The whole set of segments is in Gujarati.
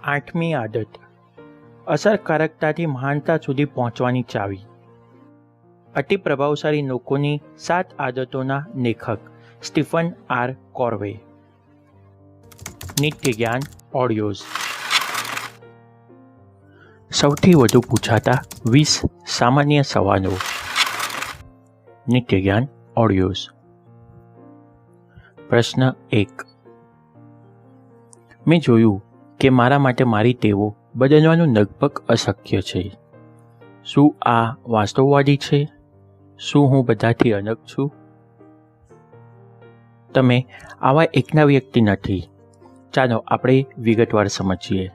આઠમી આદત અસરકારકતાથી મહાનતા સુધી પહોંચવાની ચાવી. અતિ પ્રભાવશાળી લોકોની 7 આદતોના લેખક સ્ટીફન આર કોર્વે. નિત્ય જ્ઞાન ઓડિયોઝ. સૌથી વધુ પૂછાતા 20 સામાન્ય સવાલો. નિત્ય જ્ઞાન ઓડિયોઝ. પ્રશ્ન 1. મેં જોયું કે મારા માટે મારી ટેવો બદલવાનું લગભગ અશક્ય છે. શું આ વાસ્તવવાદી છે? શું હું બધાથી અલગ છું? તમે આવા એકના વ્યક્તિ નથી. ચાલો આપણે વિગતવાર સમજીએ.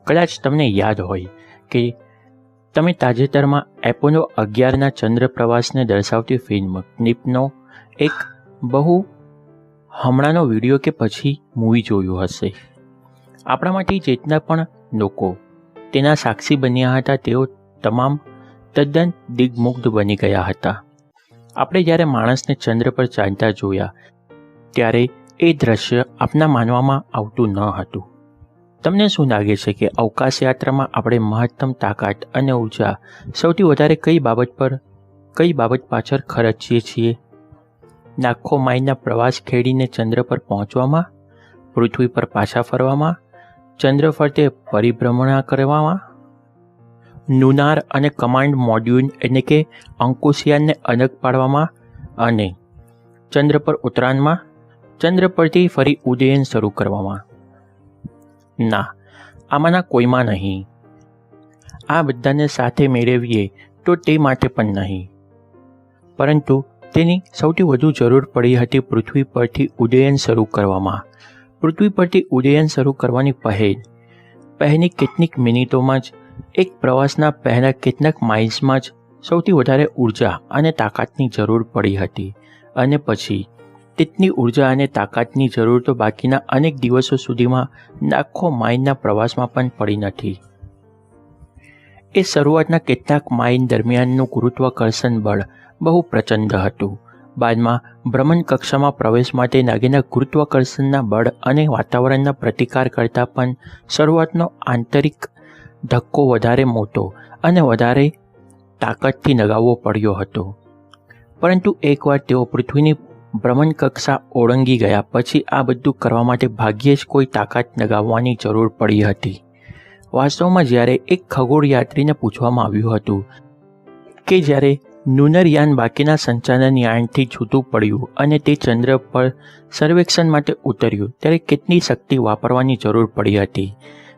કદાચ તમને યાદ હોય કે તમે તાજેતરમાં એપોલો 11ના ચંદ્ર પ્રવાસને દર્શાવતી ફિલ્મ ક્લિપનો એક બહુ હમણાંનો વિડીયો કે પછી મૂવી જોયું હશે. આપણામાંથી જેટલા પણ લોકો તેના સાક્ષી બન્યા હતા તેઓ તમામ તદ્દન દિગ્મુગ્ધ બની ગયા હતા. આપણે જ્યારે માણસને ચંદ્ર પર ચાલતા જોયા ત્યારે એ દ્રશ્ય આપના માનવામાં આવતું ન હતું. તમને શું લાગે છે કે અવકાશ યાત્રામાં આપણે મહત્તમ તાકાત અને ઉર્જા સૌથી વધારે કઈ બાબત પાછળ ખર્ચીએ છીએ? લાખો માઇલના પ્રવાસ ખેડીને ચંદ્ર પર પહોંચવામાં, પૃથ્વી પર પાછા ફરવામાં, ચંદ્ર ફરતે પરિભ્રમણા કરવામાં, લુનાર અને કમાન્ડ મોડ્યુલ એટલે કે અંકુશયાનને અલગ પાડવામાં અને ચંદ્ર પર ઉતરાણમાં, ચંદ્ર પરથી ફરી ઉડ્ડયન શરૂ કરવામાં? ના, આમાંના કોઈમાં નહીં. આ બધાને સાથે મેળવીએ તો તે માટે પણ નહીં. પરંતુ તેની સૌથી વધુ જરૂર પડી હતી પૃથ્વી પરથી ઉડ્ડયન શરૂ કરવામાં. પૃથ્વી પરથી ઉડ્ડયન શરૂ કરવાની પહેલી કેટલીક મિનિટોમાં જ, એક પ્રવાસના પહેલા કેટલાક માઇલ્સમાં જ સૌથી વધારે ઉર્જા અને તાકાતની જરૂર પડી હતી. અને પછી તેટલી ઉર્જા અને તાકાતની જરૂર તો બાકીના અનેક દિવસો સુધીમાં લાખો માઇલના પ્રવાસમાં પણ પડી નથી. એ શરૂઆતના કેટલાક માઇલ દરમિયાનનું ગુરુત્વાકર્ષણ બળ બહુ પ્રચંડ હતું. બાદમાં ભ્રમણ કક્ષામાં પ્રવેશ માટે લાગેલા ગુરુત્વાકર્ષણના બળ અને વાતાવરણના પ્રતિકાર કરતાં પણ શરૂઆતનો આંતરિક ધક્કો વધારે મોટો અને વધારે તાકાતથી લગાવવો પડ્યો હતો. પરંતુ એકવાર તેઓ પૃથ્વીની ભ્રમણ કક્ષા ઓળંગી ગયા પછી આ બધું કરવા માટે ભાગ્યે જ કોઈ તાકાત લગાવવાની જરૂર પડી હતી. વાસ્તવમાં જ્યારે એક ખગોળયાત્રીને પૂછવામાં આવ્યું હતું કે જ્યારે લુનર યાન બાકીના સંચાલન યાનથી છૂટું પડ્યું અને તે ચંદ્ર પર સર્વેક્ષણ માટે ઉતર્યું ત્યારે કેટલી શક્તિ વાપરવાની જરૂર પડી હતી,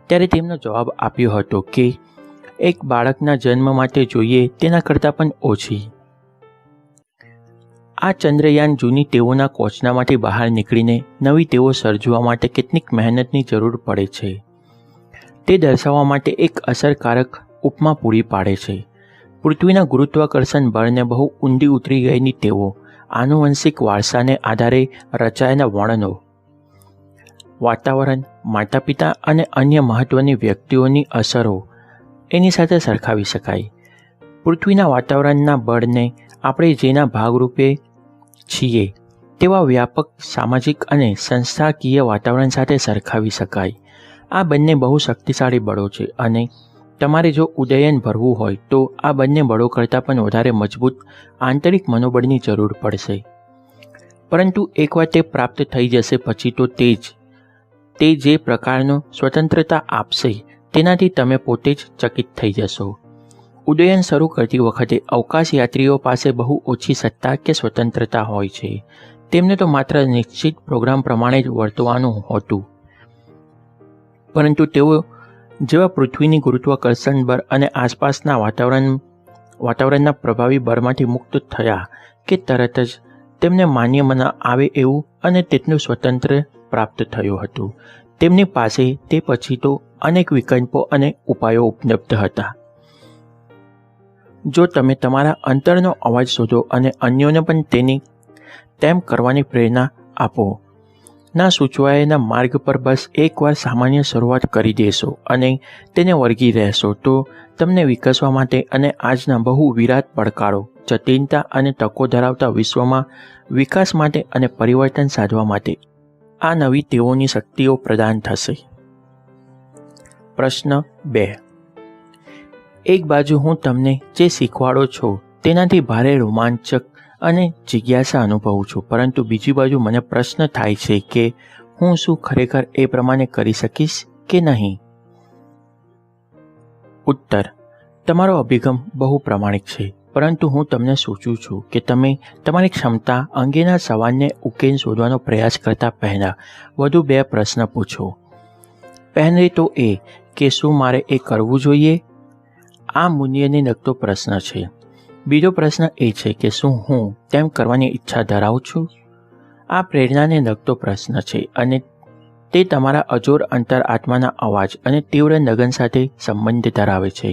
ત્યારે તેમનો જવાબ આપ્યો હતો કે એક બાળકના જન્મ માટે જોઈએ તેના કરતાં પણ ઓછી. આ ચંદ્રયાન જૂની ટેવોના કોચનામાંથી બહાર નીકળીને નવી ટેવો સર્જવા માટે કેટલીક મહેનતની જરૂર પડે છે. તે દર્શાવવા માટે એક અસરકારક ઉપમા પૂરી પાડે છે. પૃથ્વીના ગુરુત્વાકર્ષણ બળને બહુ ઊંડી ઉતરી ગયેલી ટેવો, આનુવંશિક વારસાને આધારે રચાયેલા વર્ણનો, વાતાવરણ, માતાપિતા અને અન્ય મહત્ત્વની વ્યક્તિઓની અસરો એની સાથે સરખાવી શકાય. પૃથ્વીના વાતાવરણના બળને આપણે જેના ભાગરૂપે છીએ તેવા વ્યાપક સામાજિક અને સંસ્થાકીય વાતાવરણ સાથે સરખાવી શકાય. આ બંને બહુ શક્તિશાળી બળો છે અને તમારે જો ઉડ્ડયન ભરવું હોય તો આ બંને બળો કરતાં પણ વધારે મજબૂત આંતરિક મનોબળની જરૂર પડશે. પરંતુ એકવાર તે પ્રાપ્ત થઈ જશે પછી તો તે જે પ્રકારનો સ્વતંત્રતા આપશે તેનાથી તમે પોતે જ ચકિત થઈ જશો. ઉડ્ડયન શરૂ કરતી વખતે અવકાશયાત્રીઓ પાસે બહુ ઓછી સત્તા કે સ્વતંત્રતા હોય છે. તેમને તો માત્ર નિશ્ચિત પ્રોગ્રામ પ્રમાણે જ વર્તવાનું હોતું. પરંતુ તેઓ જેવા પૃથ્વીની ગુરુત્વાકર્ષણ બળ અને આસપાસના વાતાવરણના પ્રભાવી બળમાંથી મુક્ત થયા કે તરત જ તેમને માન્ય મના આવે એવું અને તેટલું સ્વતંત્ર પ્રાપ્ત થયું હતું. તેમની પાસે તે પછી તો અનેક વિકલ્પો અને ઉપાયો ઉપલબ્ધ હતા. જો તમે તમારા અંતરનો અવાજ શોધો અને અન્યોને પણ તેમ કરવાની પ્રેરણા આપો, ના સૂચવાયેલા માર્ગ પર બસ એકવાર સામાન્ય શરૂઆત કરી દેશો અને તેને વળગી રહેશો તો તમને વિકસવા માટે અને આજના બહુ વિરાટ પડકારો, જટિલતા અને તકો ધરાવતા વિશ્વમાં વિકાસ માટે અને પરિવર્તન સાધવા માટે આ નવી ટેવોની શક્તિઓ પ્રદાન થશે. પ્રશ્ન 2. એક બાજુ હું તમને જે શીખવાડો છો તેનાથી ભારે રોમાંચક અને જિજ્ઞાસા અનુભવું છું, પરંતુ બીજી બાજુ મને પ્રશ્ન થાય છે કે હું શું ખરેખર એ પ્રમાણે કરી શકીશ કે નહીં? ઉત્તર: તમારો અભિગમ બહુ પ્રમાણિક છે, પરંતુ હું તમને સૂચું છું કે તમે તમારી ક્ષમતા અંગેના સવાલને ઉકેલ શોધવાનો પ્રયાસ કરતા પહેલાં વધુ 2 પ્રશ્ન પૂછો. પહેલી તો એ કે શું મારે એ કરવું જોઈએ? આ મૂલ્યને લગતો પ્રશ્ન છે. બીજો પ્રશ્ન એ છે કે શું હું તેમ કરવાની ઈચ્છા ધરાવું છું? આ પ્રેરણાને લગતો પ્રશ્ન છે અને તે તમારા અજોડ અંતરાત્માના અવાજ અને તીવ્ર લગન સાથે સંબંધ ધરાવે છે.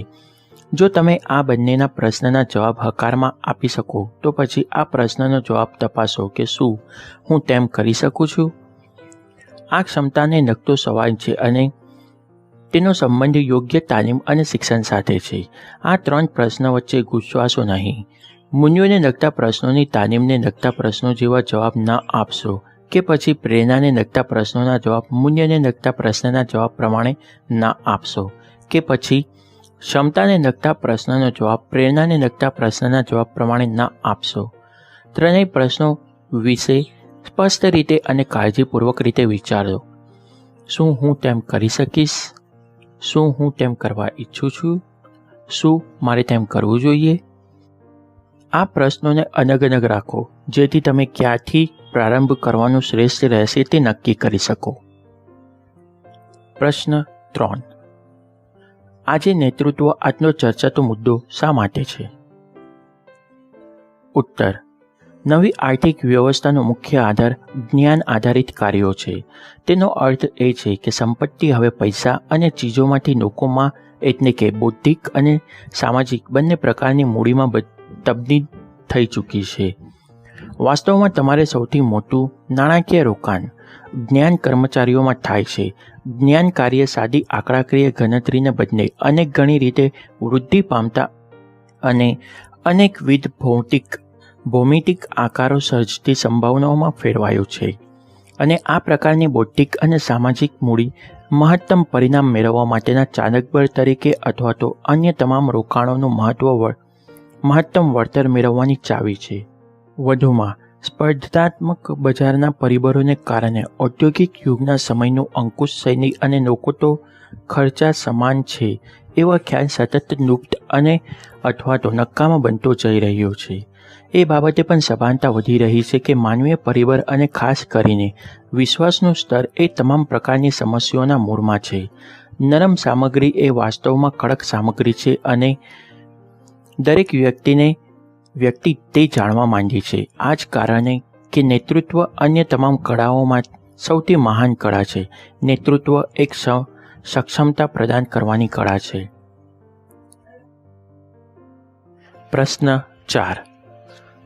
જો તમે આ બંનેના પ્રશ્નના જવાબ હકારમાં આપી શકો તો પછી આ પ્રશ્નનો જવાબ તપાસો કે શું હું તેમ કરી શકું છું. આ ક્ષમતાને લગતો સવાલ છે અને તેનો સંબંધ યોગ્ય તાલીમ અને શિક્ષણ સાથે છે. આ 3 પ્રશ્નો વચ્ચે ગૂંચવાશો નહીં. મૂલ્યોને લગતા પ્રશ્નોની તાલીમને લગતા પ્રશ્નો જેવા જવાબ ન આપશો કે પછી પ્રેરણાને લગતા પ્રશ્નોના જવાબ મૂલ્યને લગતા પ્રશ્નના જવાબ પ્રમાણે ન આપશો કે પછી ક્ષમતાને લગતા પ્રશ્નનો જવાબ પ્રેરણાને લગતા પ્રશ્નના જવાબ પ્રમાણે ન આપશો. ત્રણેય પ્રશ્નો વિશે સ્પષ્ટ રીતે અને કાળજીપૂર્વક રીતે વિચારો. શું હું તેમ કરી શકીશ? શું હું તેમ કરવા ઈચ્છું છું? શું મારે તેમ કરવું જોઈએ? આ પ્રશ્નોને અલગ અલગ રાખો જેથી તમે ક્યાંથી પ્રારંભ કરવાનું શ્રેષ્ઠ રહેશે તે નક્કી કરી શકો. પ્રશ્ન 3. આજે નેતૃત્વ આટલો ચર્ચાતો મુદ્દો શા માટે છે? ઉત્તર: નવી આર્થિક વ્યવસ્થાનો મુખ્ય આધાર જ્ઞાન આધારિત કાર્યો છે. તેનો અર્થ એ છે કે સંપત્તિ હવે પૈસા અને ચીજોમાંથી લોકોમાં એટલે કે બૌદ્ધિક અને સામાજિક બંને પ્રકારની મૂડીમાં તબદીલ થઈ ચૂકી છે. વાસ્તવમાં તમારે સૌથી મોટું નાણાકીય રોકાણ જ્ઞાન કર્મચારીઓમાં થાય છે. જ્ઞાન કાર્ય સાદી આંકડાકીય ગણતરીને બદલે અનેક ગણી રીતે વૃદ્ધિ પામતા અને અનેકવિધ ભૌમિતિક આકારો સર્જતી સંભાવનાઓમાં ફેરવાયું છે. અને આ પ્રકારની બૌદ્ધિક અને સામાજિક મૂડી મહત્તમ પરિણામ મેળવવા માટેના ચાલકબળ તરીકે અથવા તો અન્ય તમામ રોકાણોનું મહત્તમ વળતર મેળવવાની ચાવી છે. વધુમાં, સ્પર્ધાત્મક બજારના પરિબળોને કારણે ઔદ્યોગિક યુગના સમયનું અંકુશ શૈલી અને લોકો તો ખર્ચા સમાન છે એવા ખ્યાલ સતત લુપ્ત અને અથવા તો નકામો બનતો જઈ રહ્યો છે. એ બાબતે પણ સભાનતા વધી રહી છે કે માનવીય પરિબળ અને ખાસ કરીને વિશ્વાસનું સ્તર એ તમામ પ્રકારની સમસ્યાઓના મૂળમાં છે. નરમ સામગ્રી એ વાસ્તવમાં કડક સામગ્રી છે અને દરેક વ્યક્તિ તે જાણવા માંગે છે. આ જ કારણે કે નેતૃત્વ અન્ય તમામ કળાઓમાં સૌથી મહાન કળા છે. નેતૃત્વ એક સક્ષમતા પ્રદાન કરવાની કળા છે. પ્રશ્ન 4.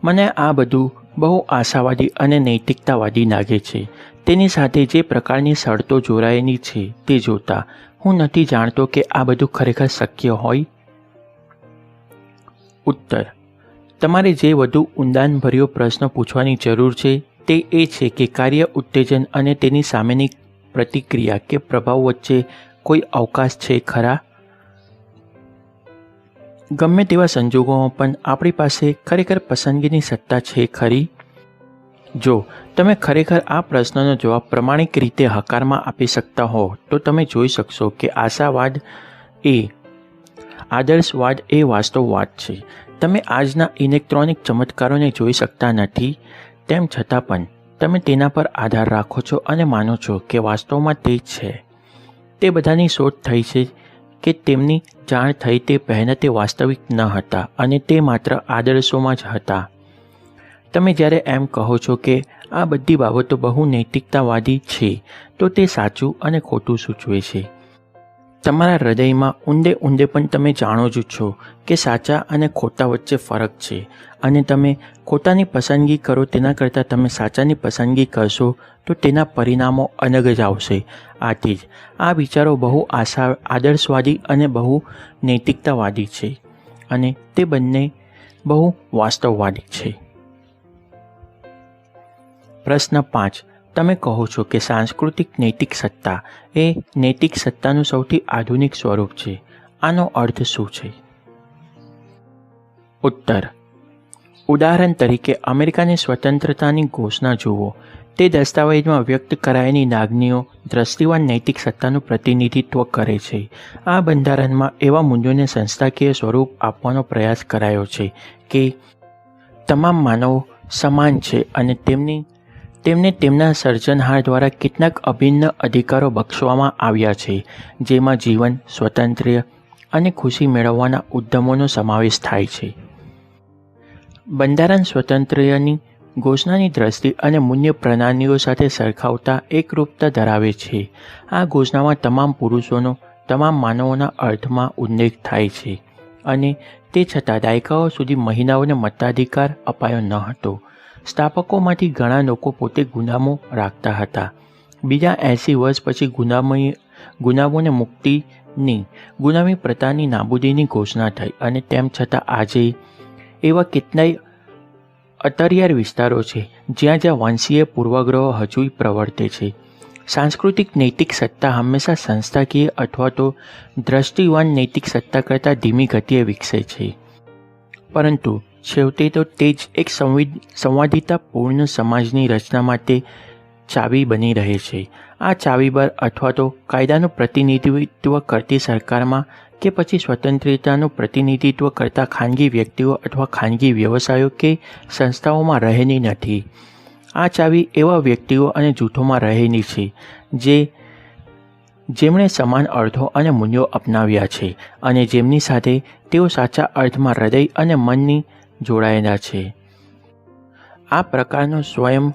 મને આ બધું બહુ આશાવાદી અને નૈતિકતાવાદી લાગે છે. તેની સાથે જે પ્રકારની શરતો જોડાયેલી છે તે જોતા હું નથી જાણતો કે આ બધું ખરેખર શક્ય હોય. ઉત્તર: તમારે જે વધુ ઊંડાણભર્યો પ્રશ્ન પૂછવાની જરૂર છે તે એ છે કે કાર્ય ઉત્તેજન અને તેની સામેની પ્રતિક્રિયા કે પ્રભાવ વચ્ચે કોઈ અવકાશ છે ખરા? ગમે તેવા સંજોગોમાં પણ આપણી પાસે ખરેખર પસંદગીની સત્તા છે ખરી? જો તમે ખરેખર આ પ્રશ્નનો જવાબ પ્રમાણિક રીતે હકારમાં આપી શકતા હો તો તમે જોઈ શકશો કે આદર્શવાદ એ વાસ્તવવાદ છે. તમે આજના ઇલેક્ટ્રોનિક ચમત્કારોને જોઈ શકતા નથી, તેમ છતાં પણ તમે તેના પર આધાર રાખો છો અને માનો છો કે વાસ્તવમાં તે છે. તે બધાની શોધ થઈ છે કે તેમની જાણ થઈ તે પહેલાં તે વાસ્તવિક ન હતા અને તે માત્ર આદર્શોમાં જ હતા. તમે જ્યારે એમ કહો છો કે આ બધી બાબતો બહુ નૈતિકતાવાદી છે તો તે સાચું અને ખોટું સૂચવે છે. તમારા હૃદયમાં ઊંડે પણ તમે જાણો જ છો કે સાચા અને ખોટા વચ્ચે ફરક છે અને તમે ખોટાની પસંદગી કરો તેના કરતાં તમે સાચાની પસંદગી કરશો તો તેના પરિણામો અલગ જ આવશે. આથી જ આ વિચારો બહુ આદર્શવાદી અને બહુ નૈતિકતાવાદી છે અને તે બંને બહુ વાસ્તવવાદી છે. પ્રશ્ન 5. તમે કહો છો કે સાંસ્કૃતિક નૈતિક સત્તા એ નૈતિક સત્તાનું સૌથી આધુનિક સ્વરૂપ છે. આનો અર્થ શું છે? ઉત્તર: ઉદાહરણ તરીકે અમેરિકાની સ્વતંત્રતાની ઘોષણા જુઓ. તે દસ્તાવેજમાં વ્યક્ત કરાયેલી લાગણીઓ દ્રષ્ટિવાન નૈતિક સત્તાનું પ્રતિનિધિત્વ કરે છે. આ બંધારણમાં એવા મૂલ્યોને સંસ્થાકીય સ્વરૂપ આપવાનો પ્રયાસ કરાયો છે કે તમામ માનવો સમાન છે અને તેમને તેમના સર્જનહાર દ્વારા કેટલાક અભિન્ન અધિકારો બક્ષવામાં આવ્યા છે, જેમાં જીવન, સ્વાતંત્ર્ય અને ખુશી મેળવવાના ઉદ્યમોનો સમાવેશ થાય છે. બંધારણ સ્વાતંત્ર્યની ઘોષણાની દ્રષ્ટિ અને મૂલ્ય પ્રણાલીઓ સાથે સરખાવતા એકરૂપતા ધરાવે છે. આ ઘોષણામાં તમામ પુરુષોનો તમામ માનવોના અર્થમાં ઉલ્લેખ થાય છે અને તે છતાં દાયકાઓ સુધી મહિલાઓને મતાધિકાર અપાયો ન હતો. સ્થાપકોમાંથી ઘણા લોકો પોતે ગુલામો રાખતા હતા. બીજા 80 વર્ષ પછી ગુલામોને મુક્તિની ગુલામી પ્રથાની નાબૂદીની ઘોષણા થઈ અને તેમ છતાં આજે એવા કેટલાય અંતરિયાળ વિસ્તારો છે જ્યાં વંશીય પૂર્વગ્રહો હજુય પ્રવર્તે છે. સાંસ્કૃતિક નૈતિક સત્તા હંમેશા સંસ્થાકીય અથવા તો દ્રષ્ટિવાન નૈતિક સત્તા કરતાં ધીમી ગતિએ વિકસે છે, પરંતુ છેવટે તો તે જ એક સંવાદિતાપૂર્ણ સમાજની રચના માટે ચાવી બની રહે છે. આ ચાવીબર અથવા તો કાયદાનું પ્રતિનિધિત્વ કરતી સરકારમાં કે પછી સ્વતંત્રતાનું પ્રતિનિધિત્વ કરતા ખાનગી વ્યક્તિઓ અથવા ખાનગી વ્યવસાયો કે સંસ્થાઓમાં રહેલી નથી. આ ચાવી એવા વ્યક્તિઓ અને જૂથોમાં રહેલી છે જેમણે સમાન અર્થો અને મૂલ્યો અપનાવ્યા છે અને જેમની સાથે તેઓ સાચા અર્થમાં હૃદય અને મનની જોડાયેલા છે. આ પ્રકારનો સ્વયં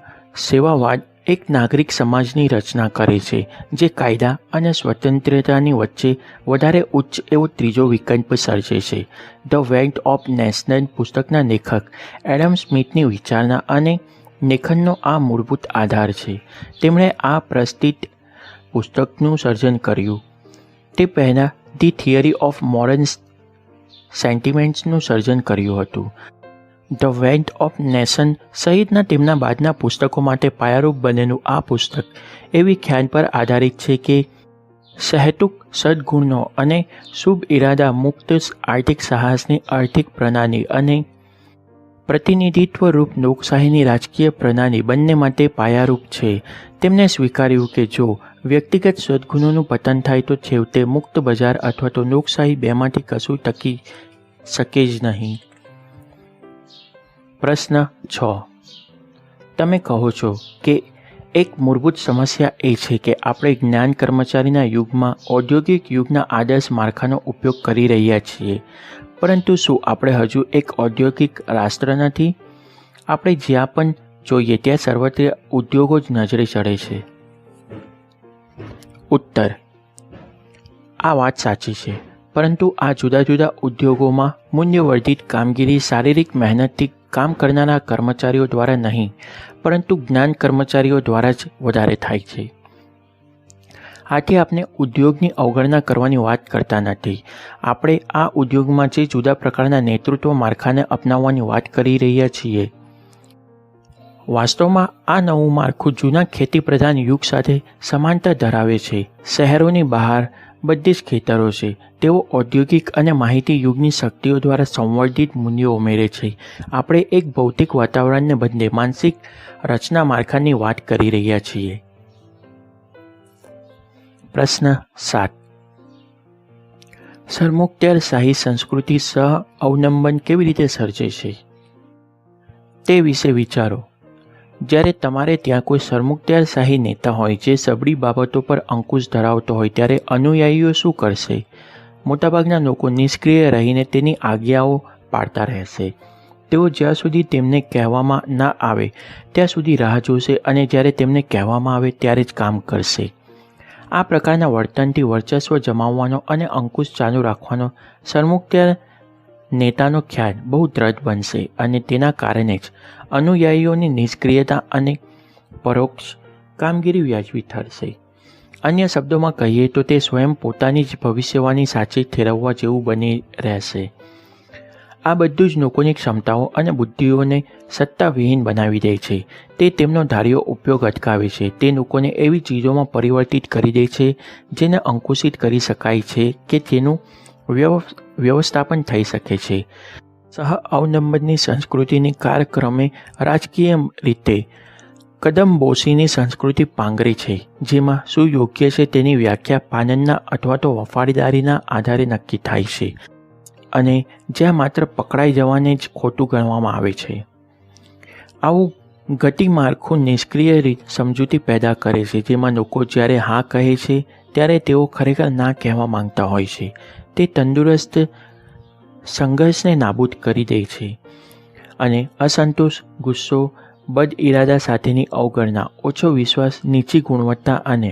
સેવાવાદ એક નાગરિક સમાજની રચના કરે છે જે કાયદા અને સ્વતંત્રતાની વચ્ચે વધારે ઉચ્ચ એવો ત્રીજો વિકલ્પ સર્જે છે. ધ વેલ્થ ઓફ નેશનલ પુસ્તકના લેખક એડમ સ્મિથની વિચારણા અને લેખનનો આ મૂળભૂત આધાર છે. તેમણે આ પ્રસ્તુત પુસ્તકનું સર્જન કર્યું તે પહેલાં ધી થિયરી ઓફ મોરલ સેન્ટિમેન્ટ્સનું સર્જન કર્યું હતું. ધ વેલ્થ ઓફ નેશન સહિતના તેમના બાદના પુસ્તકો માટે પાયારૂપ બનેલું આ પુસ્તક એવી ખ્યાલ પર આધારિત છે કે સહેતુક સદ્ગુણો અને શુભ ઇરાદા મુક્ત આર્થિક સાહસની આર્થિક પ્રણાલી અને પ્રતિનિધિત્વરૂપ લોકશાહીની રાજકીય પ્રણાલી બંને માટે પાયારૂપ છે. તેમણે સ્વીકાર્યું કે જો વ્યક્તિગત સદ્ગુણોનું પતન થાય તો છેવટે મુક્ત બજાર અથવા તો લોકશાહી બેમાંથી કશું ટકી શકે જ નહીં. પ્રશ્ન 6. તમે કહો છો કે એક મૂળભૂત સમસ્યા એ છે કે આપણે જ્ઞાન કર્મચારીના યુગમાં ઔદ્યોગિક યુગના આદર્શ માળખાનો ઉપયોગ કરી રહ્યા છીએ, પરંતુ શું આપણે હજુ એક ઔદ્યોગિક રાષ્ટ્ર નથી? આપણે જ્યાં પણ જોઈએ ત્યાં સર્વત્ર ઉદ્યોગો જ નજરે ચડે છે. ઉત્તર: આ વાત સાચી છે, પરંતુ આ જુદા જુદા ઉદ્યોગોમાં મૂલ્યવર્ધિત કામગીરી શારીરિક મહેનતથી કામ કરનારા કર્મચારીઓ દ્વારા નહીં, પરંતુ જ્ઞાન કર્મચારીઓ દ્વારા જ વધારે થાય છે. આથી આપણે ઉદ્યોગની અવગણના કરવાની વાત કરતા નથી. આપણે આ ઉદ્યોગમાં જે જુદા પ્રકારના નેતૃત્વ માળખાને અપનાવવાની વાત કરી રહ્યા છીએ. વાસ્તવમાં આ નવું માળખું જૂના ખેતી પ્રધાન યુગ સાથે સમાનતા ધરાવે છે. શહેરોની બહાર બધી જ ખેતરો છે. તેઓ ઔદ્યોગિક અને માહિતી યુગની શક્તિઓ દ્વારા સંવર્ધિત મૂલ્યો ઉમેરે છે. આપણે એક ભૌતિક વાતાવરણને બદલે માનસિક રચના માળખાની વાત કરી રહ્યા છીએ. પ્રશ્ન 7. સરમુખત્યારશાહી સંસ્કૃતિ સહ અવલંબન કેવી રીતે સર્જે છે તે વિશે વિચારો. જ્યારે તમારે ત્યાં કોઈ સરમુખત્યારશાહી નેતા હોય જે સબળી બાબતો પર અંકુશ ધરાવતો હોય ત્યારે અનુયાયીઓ શું કરશે? મોટાભાગના લોકો નિષ્ક્રિય રહીને તેની આજ્ઞાઓ પાળતા રહેશે. તેઓ જ્યાં સુધી તેમને કહેવામાં ના આવે ત્યાં સુધી રાહ જોશે અને જ્યારે તેમને કહેવામાં આવે ત્યારે જ કામ કરશે. આ પ્રકારના વર્તનથી વર્ચસ્વ જમાવવાનો અને અંકુશ ચાલુ રાખવાનો સરમુખત્યાર નેતાનો ખ્યાલ બહુ દ્રઢ બનશે અને તેના કારણે જ અનુયાયીઓની નિષ્ક્રિયતા અને પરોક્ષ કામગીરી વ્યાજબી ઠરશે. અન્ય શબ્દોમાં કહીએ તો તે સ્વયં પોતાની જ ભવિષ્યવાણી સાચી ઠેરવવા જેવું બની રહેશે. આ બધું જ લોકોની ક્ષમતાઓ અને બુદ્ધિઓને સત્તાવિહીન બનાવી દે છે. તે તેમનો ધાર્યો ઉપયોગ અટકાવે છે. તે લોકોને એવી ચીજોમાં પરિવર્તિત કરી દે છે જેને અંકુશિત કરી શકાય છે કે જેનું વ્યવસ્થાપન થઈ શકે છે. સહ અવલંબનની સંસ્કૃતિની કાળક્રમે રાજકીય રીતે કદમબોશીની સંસ્કૃતિ પાંગરે છે, જેમાં શું યોગ્ય છે તેની વ્યાખ્યા પાલનના અથવા તો વફાદારીના આધારે નક્કી થાય છે અને જ્યાં માત્ર પકડાઈ જવાને જ ખોટું ગણવામાં આવે છે. આવું ગતિમાળખું નિષ્ક્રિય સમજૂતી પેદા કરે છે, જેમાં લોકો જ્યારે હા કહે છે ત્યારે તેઓ ખરેખર ના કહેવા માંગતા હોય છે. તે તંદુરસ્ત સંઘર્ષને નાબૂદ કરી દે છે અને અસંતોષ, ગુસ્સો, બદઇરાદા સાથેની અવગણના, ઓછો વિશ્વાસ, નીચી ગુણવત્તા અને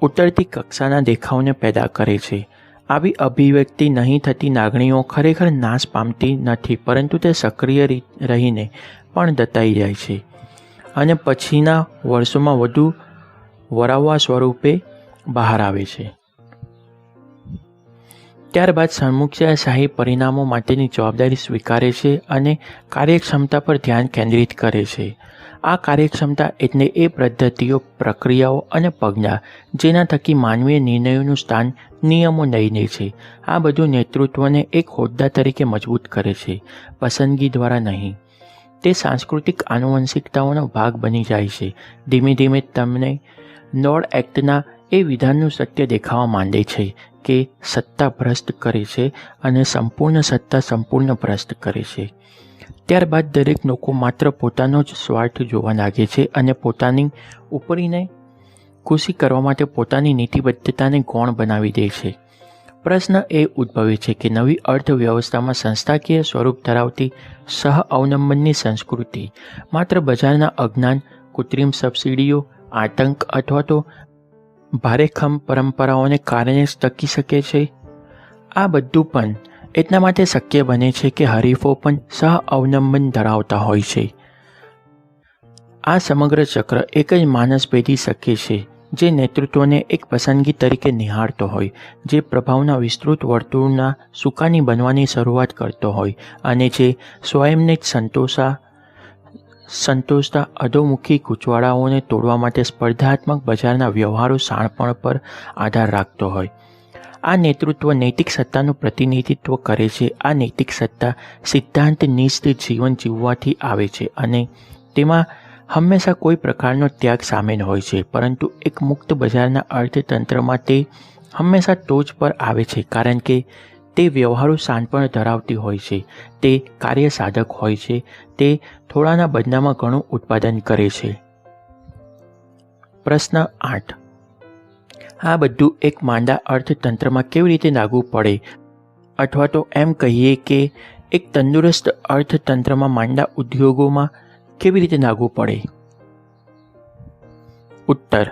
ઉતરતી કક્ષાના દેખાવને પેદા કરે છે. આવી અભિવ્યક્તિ નહીં થતી લાગણીઓ ખરેખર નાશ પામતી નથી, પરંતુ તે સક્રિય રહીને પણ દટાઈ જાય છે અને પછીના વર્ષોમાં વધુ વરાવવા સ્વરૂપે બહાર આવે છે. ત્યારબાદ સમ્મુખતાશાહી પરિણામો માટેની જવાબદારી સ્વીકારે છે અને કાર્યક્ષમતા પર ધ્યાન કેન્દ્રિત કરે છે. આ કાર્યક્ષમતા એટલે એ પદ્ધતિઓ, પ્રક્રિયાઓ અને પગલાં જેના થકી માનવીય નિર્ણયોનું સ્થાન નિયમો લઈ લે છે. આ બધું નેતૃત્વને એક હોદ્દા તરીકે મજબૂત કરે છે, પસંદગી દ્વારા નહીં. તે સાંસ્કૃતિક આનુવંશિકતાઓનો ભાગ બની જાય છે. ધીમે ધીમે તમને લોર્ડ એક્ટના એ વિધાનનું સત્ય દેખાવા માંડે છે કે સત્તા ભ્રષ્ટ કરે છે અને સંપૂર્ણ સત્તા સંપૂર્ણ ભ્રષ્ટ કરે છે. ત્યારબાદ દરેક લોકો માત્ર પોતાનો જ સ્વાર્થ જોવા લાગે છે અને પોતાની ઉપરીને ખુશી કરવા માટે પોતાની નીતિબદ્ધતાને ગૌણ બનાવી દે છે. પ્રશ્ન એ ઉદ્ભવે છે કે નવી અર્થવ્યવસ્થામાં સંસ્થાકીય સ્વરૂપ ધરાવતી સહ અવલંબનની સંસ્કૃતિ માત્ર બજારના અજ્ઞાન, કૃત્રિમ સબસિડીઓ, આતંક અથવા તો ભારેખમ પરંપરાઓને કારણે જ ટકી શકે છે. આ બધું પણ એટલા માટે શક્ય બને છે કે હરીફો પણ સહ અવલંબન ધરાવતા હોય છે. આ સમગ્ર ચક્ર એક જ માણસ પેઢી શકે છે જે નેતૃત્વને એક પસંદગી તરીકે નિહાળતો હોય, જે પ્રભાવના વિસ્તૃત વર્તુળના સુકાની બનવાની શરૂઆત કરતો હોય અને જે સ્વયંને જ સંતોષતા અધોમુખી ગૂંચવાડાઓને તોડવા માટે સ્પર્ધાત્મક બજારના વ્યવહારો શાણપણ પર આધાર રાખતો હોય. આ નેતૃત્વ નૈતિક સત્તાનું પ્રતિનિધિત્વ કરે છે. આ નૈતિક સત્તા સિદ્ધાંતનિષ્ઠ જીવન જીવવાથી આવે છે અને તેમાં હંમેશા કોઈ પ્રકારનો ત્યાગ સામેલ હોય છે, પરંતુ એક મુક્ત બજારના અર્થતંત્રમાં તે હંમેશા ટોચ પર આવે છે, કારણ કે તે વ્યવહારો શાણપણ ધરાવતી હોય છે, તે કાર્યસાધક હોય છે, તે થોડાના બદલામાં ઘણું ઉત્પાદન કરે છે. પ્રશ્ન 8. આ બધું એક માંદા અર્થતંત્રમાં કેવી રીતે લાગુ પડે, અથવા તો એમ કહીએ કે એક તંદુરસ્ત અર્થતંત્રમાં માંદા ઉદ્યોગોમાં કેવી રીતે લાગુ પડે? ઉત્તર: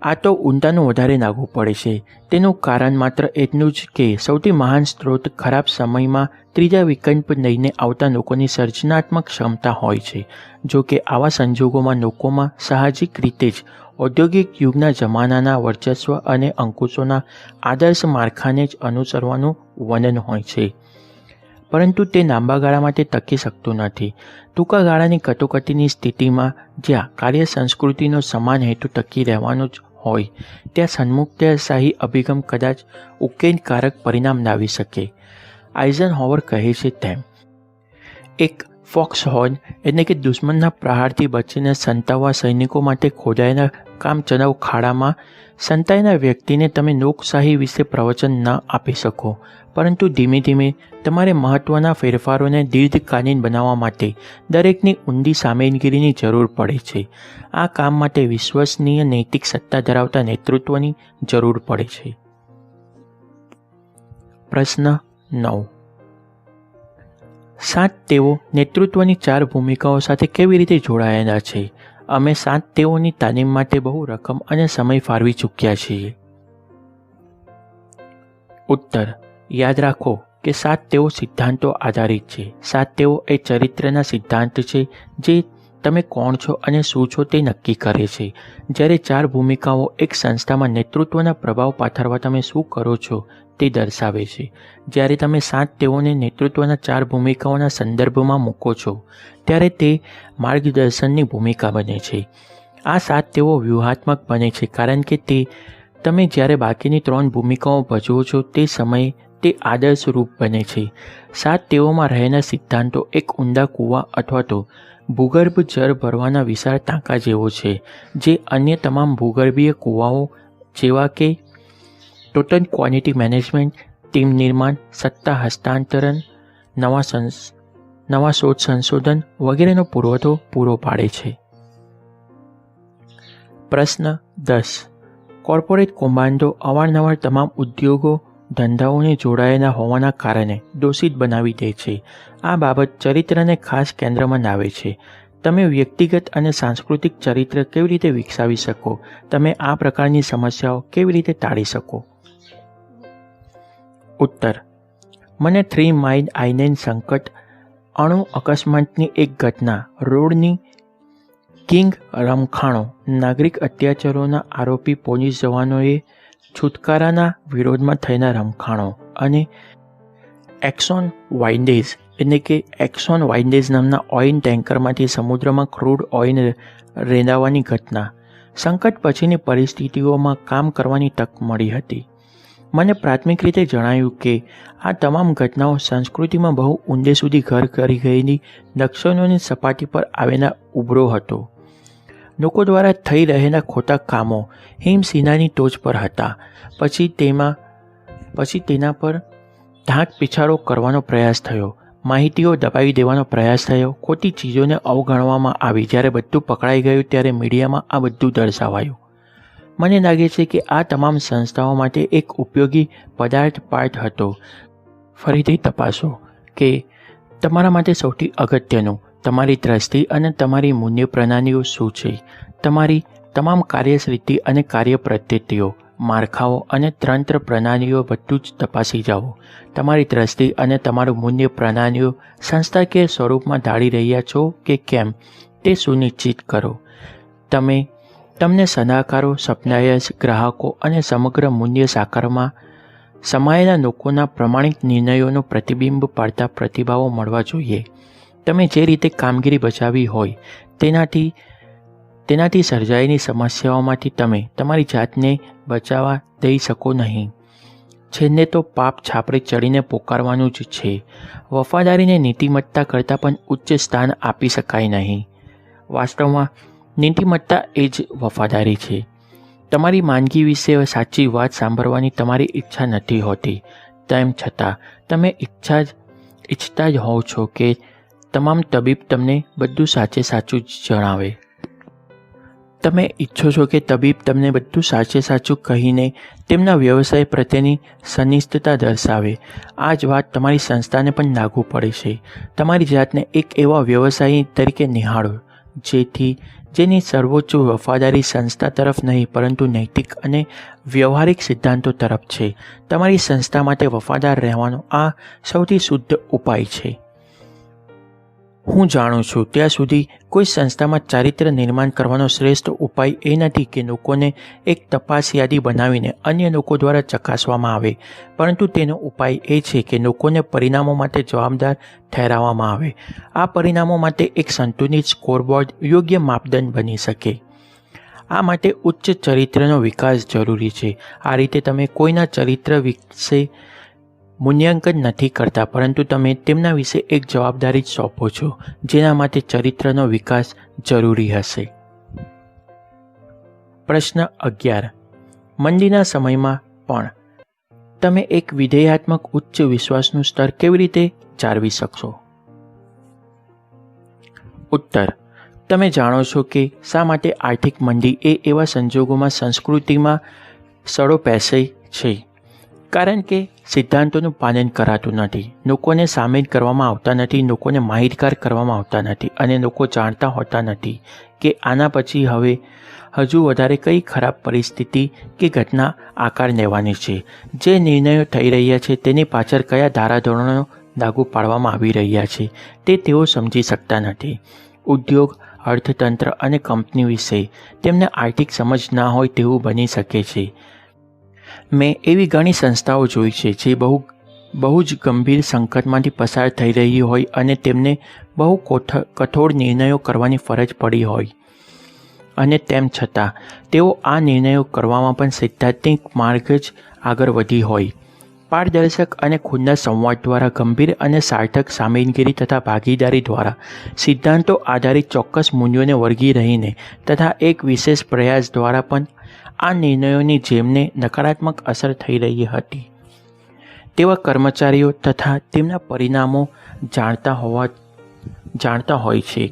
આ તો ઊંડાનું વધારે લાગુ પડે છે. તેનું કારણ માત્ર એટલું જ કે સૌથી મહાન સ્ત્રોત ખરાબ સમયમાં ત્રીજા વિકલ્પ લઈને આવતા લોકોની સર્જનાત્મક ક્ષમતા હોય છે. જો કે આવા સંજોગોમાં લોકોમાં સાહજિક રીતે જ ઔદ્યોગિક યુગના જમાનાના વર્ચસ્વ અને અંકુશોના આદર્શ માળખાને જ અનુસરવાનું વલણ હોય છે, પરંતુ તે લાંબા ગાળા માટે ટકી શકતું નથી. ટૂંકા ગાળાની કટોકટીની સ્થિતિમાં જ્યાં કાર્ય સંસ્કૃતિનો સમાન હેતુ ટકી રહેવાનો જ હોય, ત્યાં સન્મુખતાશાહી અભિગમ કદાચ ઉકેલકારક પરિણામ લાવી શકે. આઇઝનહોવર કહે છે તેમ, એક ફોક્સહોર્ન એટલે કે દુશ્મનના પ્રહારથી બચીને સંતાવવા સૈનિકો માટે ખોદાયેલા કામચલાઉ ખાડામાં સંતાયેલા વ્યક્તિને તમે લોકશાહી વિશે પ્રવચન ન આપી શકો, પરંતુ ધીમે ધીમે તમારે મહત્ત્વના ફેરફારોને દીર્ઘકાલીન બનાવવા માટે દરેકની ઊંડી સામેલગીરીની જરૂર પડે છે. આ કામ માટે વિશ્વસનીય નૈતિક સત્તા ધરાવતા નેતૃત્વની જરૂર પડે છે. પ્રશ્ન 9. સાત તેઓ નેતૃત્વની 4 ભૂમિકાઓ સાથે કેવી રીતે જોડાયેલા છે? અમે 7 તેઓની તાલીમ માટે બહુ રકમ અને સમય ફાળવી ચૂક્યા છીએ. ઉત્તર: યાદ રાખો કે 7 તેઓ સિદ્ધાંતો આધારિત છે. 7 તેઓ એ ચરિત્રના સિદ્ધાંત છે જે તમે કોણ છો અને શું છો તે નક્કી કરે છે. જ્યારે 4 ભૂમિકાઓ એક સંસ્થામાં નેતૃત્વના પ્રભાવ પાથરવા તમે શું કરો છો તે દર્શાવે છે. જ્યારે તમે 7 તેઓને નેતૃત્વના 4 ભૂમિકાઓના સંદર્ભમાં મૂકો છો ત્યારે તે માર્ગદર્શનની ભૂમિકા બને છે. આ 7 તેઓ વ્યૂહાત્મક બને છે કારણ કે તમે જ્યારે બાકીની 3 ભૂમિકાઓ ભજવો છો તે સમયે તે આદર્શ રૂપ બને છે. 7 તેઓમાં રહેલા સિદ્ધાંતો એક ઊંડા કૂવા અથવા તો ભૂગર્ભ જળ ભરવાના વિશાળ ટાંકા જેવો છે, જે અન્ય તમામ ભૂગર્ભીય કૂવાઓ જેવા કે ટોટલ ક્વોલિટી મેનેજમેન્ટ, ટીમ નિર્માણ, સત્તા હસ્તાંતરણ, નવા શોધ સંશોધન વગેરેનો પુરવઠો પૂરો પાડે છે. પ્રશ્ન 10. કોર્પોરેટ કૌભાંડો અવારનવાર તમામ ઉદ્યોગો ધંધાઓને જોડાયેલા હોવાના કારણે દોષિત બનાવી દે છે. આ બાબત ચરિત્રને ખાસ કેન્દ્રમાં લાવે છે. તમે વ્યક્તિગત અને સાંસ્કૃતિક ચરિત્ર કેવી રીતે વિકસાવી શકો? તમે આ પ્રકારની સમસ્યાઓ કેવી રીતે ટાળી શકો? ઉત્તર. મને 3 માઇલ આઇલેન્ડ સંકટ, અણુ અકસ્માતની એક ઘટના, રોડની કિંગ રમખાણો, નાગરિક અત્યાચારોના આરોપી પોલીસ જવાનોએ છુટકારાના વિરોધમાં થયેલા રમખાણો અને એક્સોન વાઇન્ડેઝ નામના ઓઇલ ટેન્કરમાંથી સમુદ્રમાં ક્રૂડ ઓઇલ રેલાવવાની ઘટના. સંકટ પછીની પરિસ્થિતિઓમાં કામ કરવાની તક મળી હતી. મને પ્રાથમિક રીતે જણાયું કે આ તમામ ઘટનાઓ સંસ્કૃતિમાં બહુ ઊંડે સુધી ઘર કરી ગયેલી લક્ષણોની સપાટી પર આવેલા ઉભરો હતો. લોકો દ્વારા થઈ રહેલા ખોટા કામો હિમશીલાની ટોચ પર હતા. પછી તેના પર ઢાંક પીછાડો કરવાનો પ્રયાસ થયો, માહિતીઓ દબાવી દેવાનો પ્રયાસ થયો, ખોટી ચીજોને અવગણવામાં આવી. જ્યારે બધું પકડાઈ ગયું ત્યારે મીડિયામાં આ બધું દર્શાવાયું. મને લાગે છે કે આ તમામ સંસ્થાઓ માટે એક ઉપયોગી પદાર્થ પાઠ હતો. ફરીથી તપાસો કે તમારા માટે સૌથી અગત્યનું તમારી દ્રષ્ટિ અને તમારી મૂલ્ય પ્રણાલીઓ શું છે. તમારી તમામ કાર્યશૈલી અને કાર્ય પદ્ધતિઓ, માળખાઓ અને તંત્ર પ્રણાલીઓ બધું જ તપાસી જાઓ. તમારી દ્રષ્ટિ અને તમારું મૂલ્ય પ્રણાલીઓ સંસ્થાકીય સ્વરૂપમાં ઢાળી રહ્યા છો કે કેમ તે સુનિશ્ચિત કરો. તમને સલાહકારો, સપ્લાયર્સ, ગ્રાહકો અને સમગ્ર મૂલ્ય સાકરમાં સમાયેલા લોકોના પ્રમાણિક નિર્ણયોનું પ્રતિબિંબ પાડતા પ્રતિભાવો મળવા જોઈએ. તમે જે રીતે કામગીરી બચાવી હોય તેનાથી સર્જાયેલી સમસ્યાઓમાંથી તમે તમારી જાતને બચાવવા દઈ શકો નહીં. છેલ્લે તો પાપ છાપરે ચડીને પોકારવાનું જ છે. વફાદારીને નીતિમત્તા કરતાં પણ ઉચ્ચ સ્થાન આપી શકાય નહીં. વાસ્તવમાં નીતિમત્તા એ જ વફાદારી છે. તમારી માંદગી વિશે સાચી વાત સાંભળવાની તમારી ઈચ્છા નથી હોતી. તેમ છતાં તમે ઈચ્છતા જ હોવ છો કે તમામ તબીબ તમને બધું સાચું જ જણાવે. તમે ઈચ્છો છો કે તબીબ તમને બધું સાચું કહીને તેમના વ્યવસાય પ્રત્યેની સનિષ્ઠતા દર્શાવે. આ જ વાત તમારી સંસ્થાને પણ લાગુ પડે છે. તમારી જાતને એક એવા વ્યવસાયી તરીકે નિહાળો જેની સર્વોચ્ચ વફાદારી સંસ્થા તરફ નહીં પરંતુ નૈતિક અને વ્યવહારિક સિદ્ધાંતો તરફ છે. તમારી સંસ્થા માટે વફાદાર રહેવાનો આ સૌથી શુદ્ધ ઉપાય છે. હું જાણું છું ત્યાં સુધી કોઈ સંસ્થામાં ચારિત્ર નિર્માણ કરવાનો શ્રેષ્ઠ ઉપાય એ નથી કે લોકોને એક તપાસ યાદી બનાવીને અન્ય લોકો દ્વારા ચકાસવામાં આવે, પરંતુ તેનો ઉપાય એ છે કે લોકોને પરિણામો માટે જવાબદાર ઠેરવવામાં આવે. આ પરિણામો માટે એક સંતુલિત સ્કોરબોર્ડ યોગ્ય માપદંડ બની શકે. આ માટે ઉચ્ચ ચરિત્રનો વિકાસ જરૂરી છે. આ રીતે તમે કોઈના ચરિત્ર વિશે મૂલ્યાંકન નથી કરતા, પરંતુ તમે તેમના વિશે એક જવાબદારી જ સોંપો છો જેના માટે ચરિત્રનો વિકાસ જરૂરી હશે. પ્રશ્ન 11. મંદીના સમયમાં પણ તમે એક વિધેયાત્મક ઉચ્ચ વિશ્વાસનું સ્તર કેવી રીતે જાળવી શકશો? ઉત્તર. તમે જાણો છો કે શા માટે આર્થિક મંદી એ એવા સંજોગોમાં સંસ્કૃતિમાં સડો પેસે છે. કારણ કે સિદ્ધાંતોનું પાલન કરાતું નથી, લોકોને સામેલ કરવામાં આવતા નથી, લોકોને માહિતગાર કરવામાં આવતા નથી અને લોકો જાણતા હોતા નથી કે આના પછી હજુ વધારે કઈ ખરાબ પરિસ્થિતિ કે ઘટના આકાર લેવાની છે. જે નિર્ણયો થઈ રહ્યા છે તેની પાછળ કયા ધારાધોરણો લાગુ પાડવામાં આવી રહ્યા છે તે તેઓ સમજી શકતા નથી. ઉદ્યોગ અર્થતંત્ર અને કંપની વિશે તેમને આર્થિક સમજ ના હોય તેવું બની શકે છે. મેં એવી ઘણી સંસ્થાઓ જોઈ છે જે બહુ જ ગંભીર સંકટમાંથી પસાર થઈ રહી હોય અને તેમને બહુ કઠોર નિર્ણયો કરવાની ફરજ પડી હોય અને તેમ છતાં તેઓ આ નિર્ણયો કરવામાં પણ સિદ્ધાંતિક માર્ગ જ આગળ વધી હોય. પારદર્શક અને ખુલ્લા સંવાદ દ્વારા, ગંભીર અને સાર્થક સામેલગીરી તથા ભાગીદારી દ્વારા, સિદ્ધાંતો આધારિત ચોક્કસ મૂલ્યોને વળગી રહીને તથા એક વિશેષ પ્રયાસ દ્વારા પણ આ નિર્ણયોની જેમને નકારાત્મક અસર થઈ રહી હતી તેવા કર્મચારીઓ તથા તેમના પરિણામો જાણતા હોય છે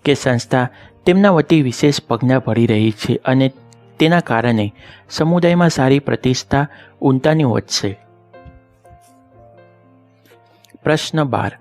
કે સંસ્થા તેમના વતી વિશેષ પગલાં ભરી રહી છે અને તેના કારણે સમુદાયમાં સારી પ્રતિષ્ઠા ઊંટાની વધશે. પ્રશ્ન 12.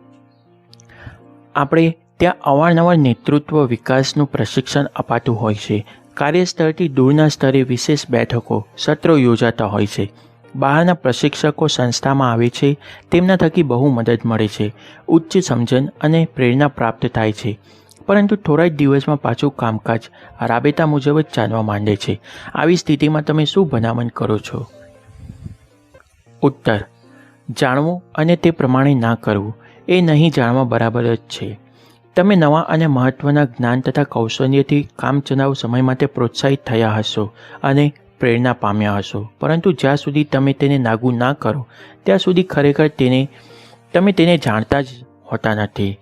આપણે ત્યાં અવારનવાર નેતૃત્વ વિકાસનું પ્રશિક્ષણ અપાતું હોય છે. કાર્યસ્થળથી દૂરના સ્તરે વિશેષ બેઠકો, સત્રો યોજાતા હોય છે. બહારના પ્રશિક્ષકો સંસ્થામાં આવે છે. તેમના થકી બહુ મદદ મળે છે, ઉચ્ચ સમજણ અને પ્રેરણા પ્રાપ્ત થાય છે. પરંતુ થોડા જ દિવસમાં પાછું કામકાજ રાબેતા મુજબ જ ચાલવા માંડે છે. આવી સ્થિતિમાં તમે શું ભલામણ કરો છો? ઉત્તર: જાણવું અને તે પ્રમાણે ના કરવું એ નહીં જાણવા બરાબર જ છે. તમે નવા અને મહત્ત્વના જ્ઞાન તથા કૌશલ્યથી કામચલાઉ સમય માટે પ્રોત્સાહિત થયા હશો અને પ્રેરણા પામ્યા હશો, પરંતુ જ્યાં સુધી તમે તેને લાગુ ના કરો ત્યાં સુધી ખરેખર તમે તેને જાણતા જ હોતા નથી.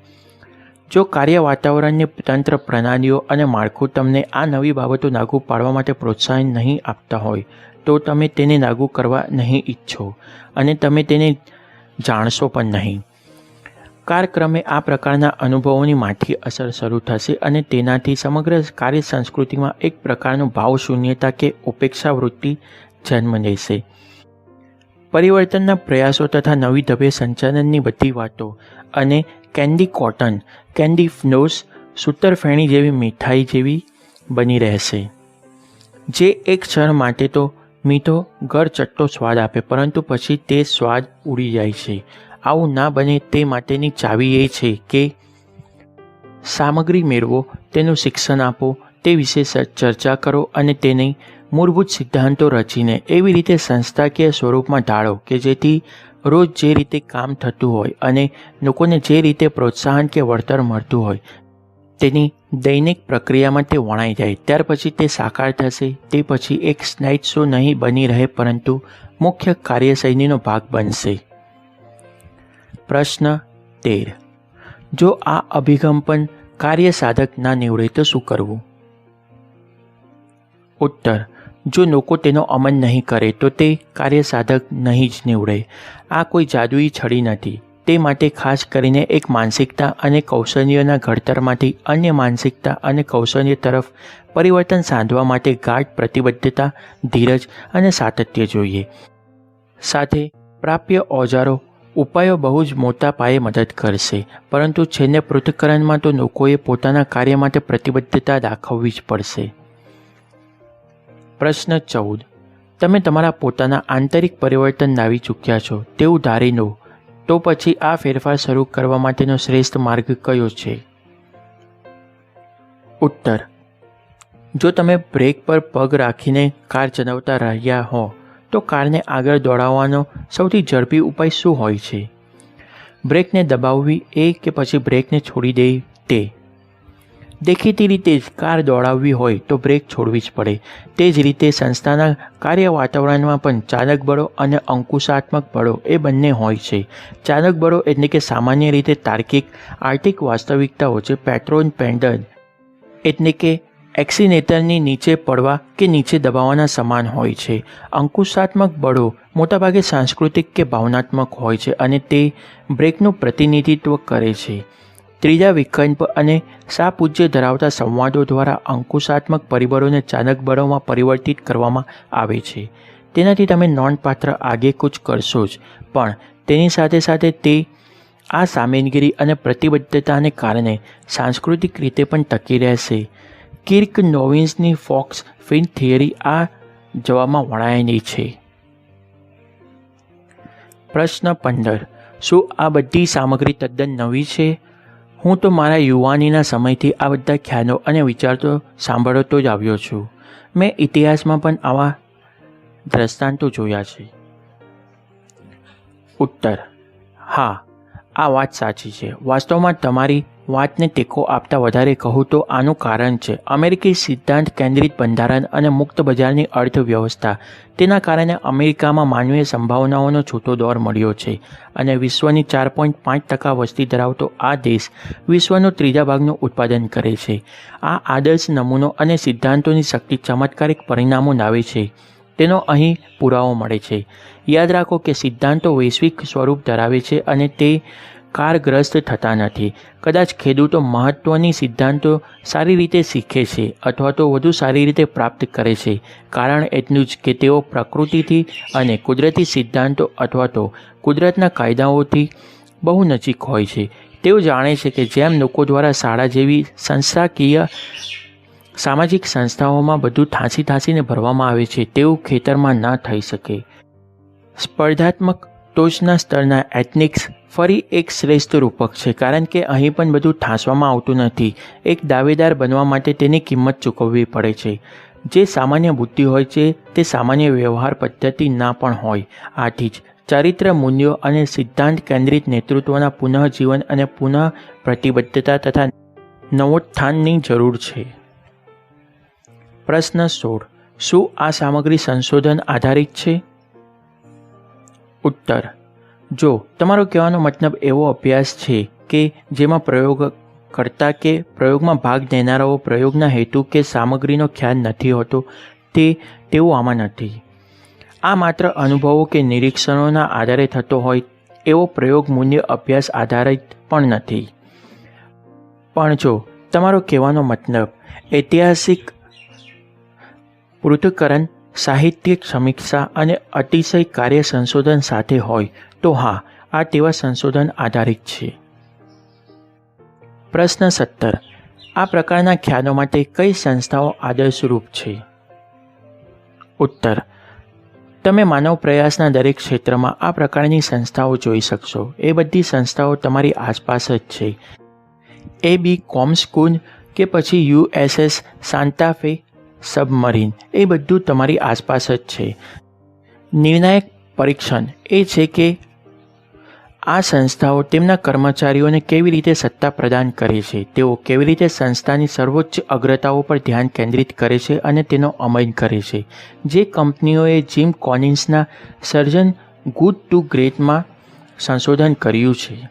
જો કાર્ય વાતાવરણની તંત્ર પ્રણાલીઓ અને માળખું તમને આ નવી બાબતો લાગુ પાડવા માટે પ્રોત્સાહન નહીં આપતા હોય તો તમે તેને લાગુ કરવા નહીં ઈચ્છો અને તમે તેને જાણશો પણ નહીં. કાળક્રમે આ પ્રકારના અનુભવોની માઠી અસર શરૂ થશે અને તેનાથી સમગ્ર કાર્ય સંસ્કૃતિમાં એક પ્રકારનું ભાવશૂન્યતા કે ઉપેક્ષા વૃત્તિ જન્મ લેશે. પરિવર્તનના પ્રયાસો તથા નવી ઢબે સંચાલનની બધી વાતો અને કેન્ડી કોટન, કેન્ડી ફ્લોસ, સૂતરફેણી જેવી મીઠાઈ જેવી બની રહેશે, જે એક ક્ષણ માટે તો મીઠો ગળચટ્ટો સ્વાદ આપે, પરંતુ પછી તે સ્વાદ ઉડી જાય છે. આવું ના બને તે માટેની ચાવી એ છે કે સામગ્રી મેળવો, તેનું શિક્ષણ આપો, તે વિશે ચર્ચા કરો અને તેની મૂળભૂત સિદ્ધાંતો રચીને એવી રીતે સંસ્થાકીય સ્વરૂપમાં ઢાળો કે જેથી રોજ જે રીતે કામ થતું હોય અને લોકોને જે રીતે પ્રોત્સાહન કે વળતર મળતું હોય તેની દૈનિક પ્રક્રિયામાં તે વણાઈ જાય. ત્યાર પછી તે સાકાર થશે. તે પછી એક સ્લાઇડ શો નહીં બની રહે, પરંતુ મુખ્ય કાર્યશૈલીનો ભાગ બનશે. પ્રશ્ન 13. જો આ અભિગમ પણ કાર્ય સાધક ના નીવડે તો શું કરવું? ઉત્તર: જો લોકો તેનો અમલ નહીં કરે તો તે કાર્ય સાધક નહીં જ નીવડે. આ કોઈ જાદુઈ છડી નથી. તે માટે ખાસ કરીને એક માનસિકતા અને કૌશલ્યના ઘડતરમાંથી અન્ય માનસિકતા અને કૌશલ્ય તરફ પરિવર્તન સાધવા માટે ગાઢ પ્રતિબદ્ધતા, ધીરજ અને સાતત્ય જોઈએ. સાથે પ્રાપ્ય ઓજારો, ઉપાયો બહુ જ મોટા પાયે મદદ કરશે, પરંતુ છેલ્લે પૃથ્થકરણમાં તો લોકોએ પોતાના કાર્ય માટે પ્રતિબદ્ધતા દાખવવી જ પડશે. પ્રશ્ન 14. તમે તમારા પોતાના આંતરિક પરિવર્તન લાવી ચૂક્યા છો તેવું ધારી લો, તો પછી આ ફેરફાર શરૂ કરવા માટેનો શ્રેષ્ઠ માર્ગ કયો છે? ઉત્તર: જો તમે બ્રેક પર પગ રાખીને કાર ચલાવતા રહ્યા હો તો કારને આગળ દોડાવવાનો સૌથી ઝડપી ઉપાય શું હોય છે? બ્રેકને દબાવવી એ કે પછી બ્રેકને છોડી દેવી તે? દેખીતી રીતે જ કાર દોડાવવી હોય તો બ્રેક છોડવી જ પડે. તે જ રીતે સંસ્થાના કાર્ય વાતાવરણમાં પણ ચાલક બળો અને અંકુશાત્મક બળો એ બંને હોય છે. ચાલક બળો એટલે કે સામાન્ય રીતે તાર્કિક આર્થિક વાસ્તવિકતા વચ્ચે પેટ્રોન પેન્ડલ એટલે કે એક્સિલેટરની નીચે પડવા કે નીચે દબાવવાના સમાન હોય છે. અંકુશાત્મક બળો મોટાભાગે સાંસ્કૃતિક કે ભાવનાત્મક હોય છે અને તે બ્રેકનું પ્રતિનિધિત્વ કરે છે. ત્રીજા વિકલ્પ અને સાપૂજ્ય ધરાવતા સંવાદો દ્વારા અંકુશાત્મક પરિબળોને ચાલક બળોમાં પરિવર્તિત કરવામાં આવે છે. તેનાથી તમે નોંધપાત્ર આગેકૂચ કરશો જ, પણ તેની સાથે સાથે તે આ સામેલગીરી અને પ્રતિબદ્ધતાને કારણે સાંસ્કૃતિક રીતે પણ ટકી રહેશે. કિર્ક નોવિન્સની ફોક્સ ફિલ્મ થિયરી આ જવાબમાં વણાયેલી છે. પ્રશ્ન 15. શું આ બધી સામગ્રી તદ્દન નવી છે? હું તો મારા યુવાનીના સમયથી આ બધા ખ્યાલો અને વિચારો સાંભળતો જ આવ્યો છું. મેં ઇતિહાસમાં પણ આવા દ્રષ્ટાંતો જોયા છે. ઉત્તર: હા, આ વાત સાચી છે. વાસ્તવમાં તમારી વાતને ટેકો આપતા વધારે કહું તો આનું કારણ છે અમેરિકી સિદ્ધાંત કેન્દ્રિત બંધારણ અને મુક્ત બજારની અર્થવ્યવસ્થા. તેના કારણે અમેરિકામાં માનવીય સંભાવનાઓનો છૂટો દોર મળ્યો છે અને વિશ્વની 4.5% વસ્તી ધરાવતો આ દેશ વિશ્વનું 3 ભાગનું ઉત્પાદન કરે છે. આ આદર્શ નમૂનો અને સિદ્ધાંતોની શક્તિ ચમત્કારિક પરિણામો લાવે છે તેનો અહીં પુરાવો મળે છે. યાદ રાખો કે સિદ્ધાંતો વૈશ્વિક સ્વરૂપ ધરાવે છે અને તે કારગ્રસ્ત થતા નથી. કદાચ ખેડૂતો મહત્ત્વની સિદ્ધાંતો સારી રીતે શીખે છે અથવા તો વધુ સારી રીતે પ્રાપ્ત કરે છે. કારણ એટલું જ કે તેઓ પ્રકૃતિથી અને કુદરતી સિદ્ધાંતો અથવા તો કુદરતના કાયદાઓથી બહુ નજીક હોય છે. તેઓ જાણે છે કે જેમ લોકો દ્વારા શાળા જેવી સંસ્થાકીય સામાજિક સંસ્થાઓમાં બધું ઠાંસીને ભરવામાં આવે છે તેવું ખેતરમાં ન થઈ શકે. સ્પર્ધાત્મક ટોચના સ્તરના એથનિક્સ ફરી એક શ્રેષ્ઠ રૂપક છે કારણ કે અહીં પણ બધું ઠાંસવામાં આવતું નથી. એક દાવેદાર બનવા માટે તેની કિંમત ચૂકવવી પડે છે. જે સામાન્ય બુદ્ધિ હોય છે તે સામાન્ય વ્યવહાર પદ્ધતિ ના પણ હોય. આથી જ ચારિત્ર મૂલ્યો અને સિદ્ધાંત કેન્દ્રિત નેતૃત્વના પુનઃજીવન અને પુનઃ પ્રતિબદ્ધતા તથા નવોત્થાનની જરૂર છે. પ્રશ્ન 16. શું આ સામગ્રી સંશોધન આધારિત છે? ઉત્તર: જો તમારો કહેવાનો મતલબ એવો અભ્યાસ છે કે જેમાં પ્રયોગ કરતા કે પ્રયોગમાં ભાગ લેનારાઓ પ્રયોગના હેતુ કે સામગ્રીનો ખ્યાલ નથી હોતો, તેવું આમાં નથી. આ માત્ર અનુભવો કે નિરીક્ષણોના આધારે થતો હોય એવો પ્રયોગ મૂલ્ય અભ્યાસ આધારિત પણ નથી. પણ જો તમારો કહેવાનો મતલબ ઐતિહાસિક પૃથ્થકરણ, સાહિત્યિક સમીક્ષા અને અતિશય કાર્ય સંશોધન સાથે હોય તો હા, આ તેવા સંશોધન આધારિત છે. પ્રશ્ન 17. આ પ્રકારના ખ્યાલો માટે કઈ સંસ્થાઓ આદર્શરૂપ છે? ઉત્તર: તમે માનવ પ્રયાસના દરેક ક્ષેત્રમાં આ પ્રકારની સંસ્થાઓ જોઈ શકશો. એ બધી સંસ્થાઓ તમારી આસપાસ જ છે. A.B. કોમસ્કૂન કે પછી USS સાન્ટા ફે સબમરીન, એ બધું તમારી આસપાસ જ છે. નિર્ણાયક પરીક્ષણ એ છે કે આ સંસ્થાઓ તેમના કર્મચારીઓને કેવી રીતે સત્તા પ્રદાન કરે છે, તેઓ કેવી રીતે સંસ્થાની સર્વોચ્ચ અગ્રતાઓ પર ધ્યાન કેન્દ્રિત કરે છે અને તેનો અમલ કરે છે. જે કંપનીઓએ જીમ કોલિન્સના સર્જન ગુડ ટુ ગ્રેટમાં સંશોધન કર્યું છે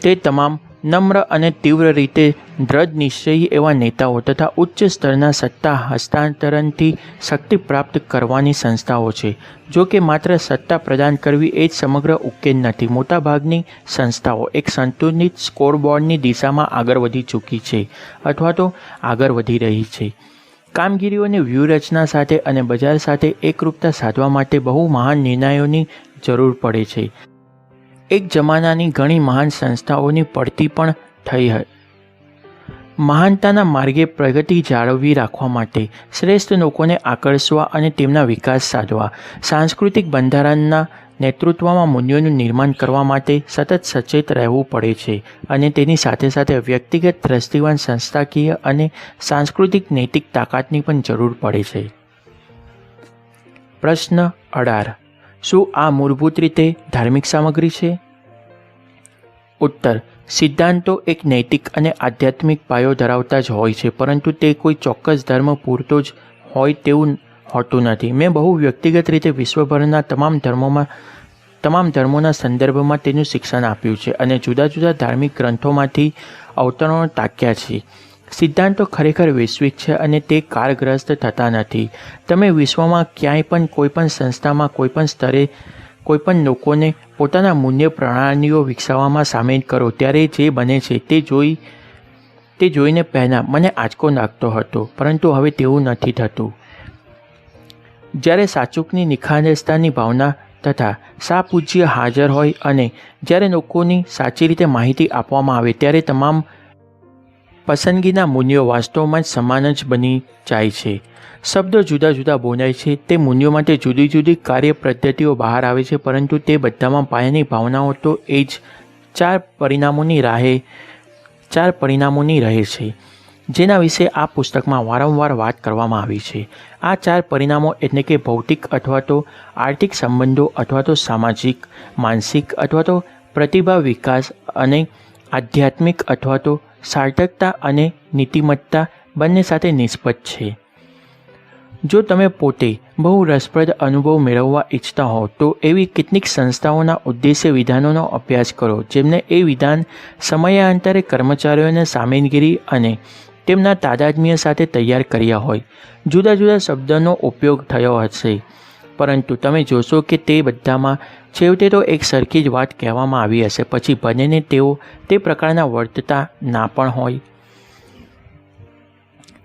તે તમામ નમ્ર અને તીવ્ર રીતે દ્રઢ નિશ્ચયી એવા નેતાઓ તથા ઉચ્ચ સ્તરના સત્તા હસ્તાંતરણથી શક્તિ પ્રાપ્ત કરવાની સંસ્થાઓ છે. જો કે માત્ર સત્તા પ્રદાન કરવી એ જ સમગ્ર ઉકેલ નથી. મોટાભાગની સંસ્થાઓ એક સંતુલિત સ્કોરબોર્ડની દિશામાં આગળ વધી ચૂકી છે અથવા તો આગળ વધી રહી છે. કામગીરીઓની વ્યૂહરચના સાથે અને બજાર સાથે એકરૂપતા સાધવા માટે બહુ મહાન નિર્ણયોની જરૂર પડે છે. એક જમાનાની ઘણી મહાન સંસ્થાઓની પડતી પણ થઈ. મહાનતાના માર્ગે પ્રગતિ જાળવી રાખવા માટે, શ્રેષ્ઠ લોકોને આકર્ષવા અને તેમના વિકાસ સાધવા, સાંસ્કૃતિક બંધારણના નેતૃત્વમાં મૂલ્યોનું નિર્માણ કરવા માટે સતત સચેત રહેવું પડે છે અને તેની સાથે સાથે વ્યક્તિગત દ્રષ્ટિવાન સંસ્થાકીય અને સાંસ્કૃતિક નૈતિક તાકાતની પણ જરૂર પડે છે. પ્રશ્ન 18. શું આ મૂળભૂત રીતે ધાર્મિક સામગ્રી છે? ઉત્તર: સિદ્ધાંતો એક નૈતિક અને આધ્યાત્મિક પાયો ધરાવતા જ હોય છે, પરંતુ તે કોઈ ચોક્કસ ધર્મ પૂરતો જ હોય તેવું હોતું નથી. મેં બહુ વ્યક્તિગત રીતે વિશ્વભરના તમામ ધર્મોના સંદર્ભમાં તેનું શિક્ષણ આપ્યું છે અને જુદા જુદા ધાર્મિક ગ્રંથોમાંથી અવતરણો ટાંક્યા છે. સિદ્ધાંતો ખરેખર વૈશ્વિક છે અને તે કારગ્રસ્ત થતા નથી. તમે વિશ્વમાં ક્યાંય પણ કોઈપણ સંસ્થામાં કોઈપણ સ્તરે કોઈપણ લોકોને પોતાના મૂલ્ય પ્રણાલીઓ વિકસાવવામાં સામેલ કરો ત્યારે જે બને છે તે જોઈને પહેલાં મને આંચકો લાગતો હતો, પરંતુ હવે તેવું નથી થતું. જ્યારે સાચુકની નિખાલસતાની ભાવના તથા સાપૂજ્ય હાજર હોય અને જ્યારે લોકોની સાચી રીતે માહિતી આપવામાં આવે ત્યારે તમામ પસંદગીના મૂલ્યો વાસ્તવમાં જ સમાન જ બની જાય છે. શબ્દો જુદા જુદા બોલાય છે, તે મૂલ્યો માટે જુદી જુદી કાર્ય પદ્ધતિઓ બહાર આવે છે, પરંતુ તે બધામાં પાયાની ભાવનાઓ તો એ જ 4 પરિણામોની રાહે 4 પરિણામોની રહે છે, જેના વિશે આ પુસ્તકમાં વારંવાર વાત કરવામાં આવી છે. આ 4 પરિણામો એટલે કે ભૌતિક અથવા તો આર્થિક સંબંધો અથવા તો સામાજિક, માનસિક અથવા તો પ્રતિભા વિકાસ અને આધ્યાત્મિક અથવા તો સાર્થકતા અને નીતિમત્તા બંને સાથે નિસ્બત છે. જો તમે પોતે બહુ રસપ્રદ અનુભવ મેળવવા ઈચ્છતા હો તો એવી કેટલીક સંસ્થાઓના ઉદ્દેશ્ય વિધાનોનો અભ્યાસ કરો જેમને એ વિધાન સમયાંતરે કર્મચારીઓને સામેલગીરી અને તેમના તાદાત્મ્ય સાથે તૈયાર કર્યા હોય. જુદા જુદા શબ્દોનો ઉપયોગ થયો હશે, પરંતુ તમે જોશો કે તે બધામાં છેવટે તો એક સરખી જ વાત કહેવામાં આવી હશે. પછી ભલેને તેઓ તે પ્રકારના વર્તતા ના પણ હોય.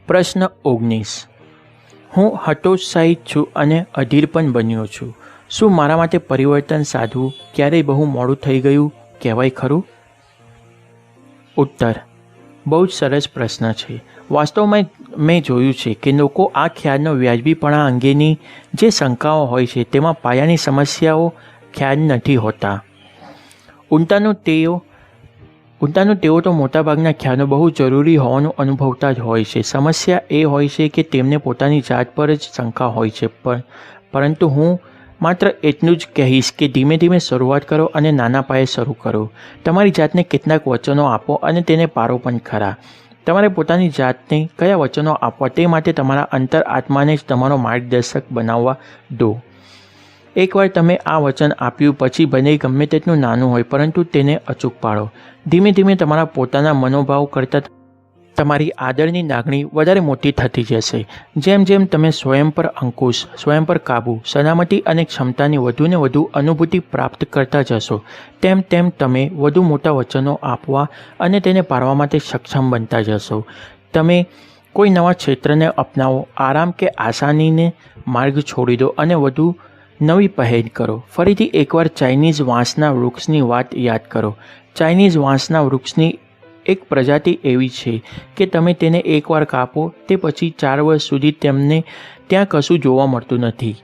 પ્રશ્ન 19. હું હતોત્સાહિત છું અને અધીર પણ બન્યો છું. શું મારા માટે પરિવર્તન સાધવું ક્યારેય બહુ મોડું થઈ ગયું કહેવાય ખરું? ઉત્તર: બહુ જ સરસ પ્રશ્ન છે. વાસ્તવમાં મેં જોયું છે કે લોકો આ ખ્યાલનો વ્યાજબીપણા અંગેની જે શંકાઓ હોય છે તેમાં પાયાની સમસ્યાઓ ખ્યાલ નથી હોતા. ઊંટાનું તેઓ તો મોટાભાગના ખ્યાલો બહુ જરૂરી હોવાનું અનુભવતા જ હોય છે. સમસ્યા એ હોય છે કે તેમને પોતાની જાત પર જ શંકા હોય છે. પરંતુ હું માત્ર એટલું જ કહીશ કે ધીમે ધીમે શરૂઆત કરો અને નાના પાયે શરૂ કરો. તમારી જાતને કેટલાક વચનો આપો અને તેને પારો પણ ખરા. તમારે પોતાની જાતને કયા વચનો આપવા તે માટે તમારા અંતર આત્માને જ તમારો માર્ગદર્શક બનાવવા દો. એકવાર તમે આ વચન આપ્યું પછી ભલે ગમે તેટલું નાનું હોય પરંતુ તેને અચૂક પાડો. ધીમે ધીમે તમારા પોતાના મનોભાવ કરતાં તમારી આદરની લાગણી વધારે મોટી થતી જશે. જેમ જેમ તમે સ્વયં પર અંકુશ, સ્વયં પર કાબૂ, સલામતી અને ક્ષમતાની વધુને વધુ અનુભૂતિ પ્રાપ્ત કરતા જશો તેમ તેમ તમે વધુ મોટા વચનો આપવા અને તેને પાડવા માટે સક્ષમ બનતા જશો. તમે કોઈ નવા ક્ષેત્રને અપનાવો, આરામ કે આસાનીને માર્ગ છોડી દો અને વધુ નવી પહેલ કરો. ફરીથી એકવાર ચાઇનીઝ વાંસના વૃક્ષની વાત યાદ કરો. ચાઇનીઝ વાંસના વૃક્ષની એક પ્રજાતિ એવી છે કે તમે તેને એકવાર કાપો તે પછી 4 વર્ષ સુધી તેમને ત્યાં કશું જોવા મળતું નથી.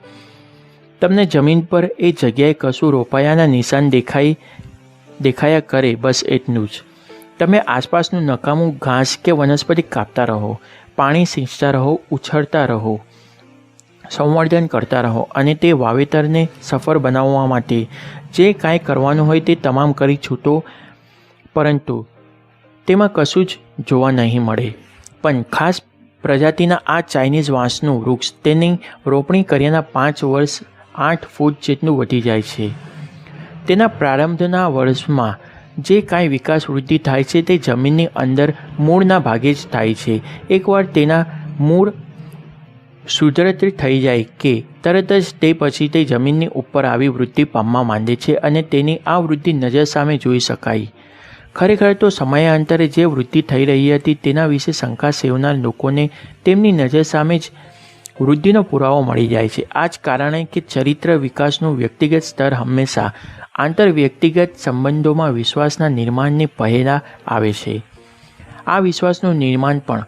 તમને જમીન પર એ જગ્યાએ કશું રોપાયાના નિશાન દેખાયા કરે, બસ એટલું જ. તમે આસપાસનું નકામું ઘાસ કે વનસ્પતિ કાપતા રહો, પાણી સિંચતા રહો, ઉછળતા રહો, સંવર્ધન કરતા રહો અને તે વાવેતરને સફળ બનાવવા માટે જે કાંઈ કરવાનું હોય તે તમામ કરી છૂટો, પરંતુ તેમાં કશું જ જોવા નહીં મળે. પણ ખાસ પ્રજાતિના આ ચાઇનીઝ વાંસનું વૃક્ષ તેની રોપણી કર્યાના 5 વર્ષ 8 ફૂટ જેટલું વધી જાય છે. તેના પ્રારંભના વર્ષમાં જે કાંઈ વિકાસ વૃદ્ધિ થાય છે તે જમીનની અંદર મૂળના ભાગે જ થાય છે. એકવાર તેના મૂળ સુદૃઢ થઈ જાય કે તરત જ તે પછી તે જમીનની ઉપર આવી વૃદ્ધિ પામવા માંડે છે અને તેની આ વૃદ્ધિ નજર સામે જોઈ શકાય. ખરેખર તો સમયાંતરે જે વૃદ્ધિ થઈ રહી હતી તેના વિશે શંકા સેવનાર લોકોને તેમની નજર સામે જ વૃદ્ધિનો પુરાવો મળી જાય છે. આ જ કારણે કે ચરિત્ર વિકાસનું વ્યક્તિગત સ્તર હંમેશા આંતરવ્યક્તિગત સંબંધોમાં વિશ્વાસના નિર્માણની પહેલાં આવે છે. આ વિશ્વાસનું નિર્માણ પણ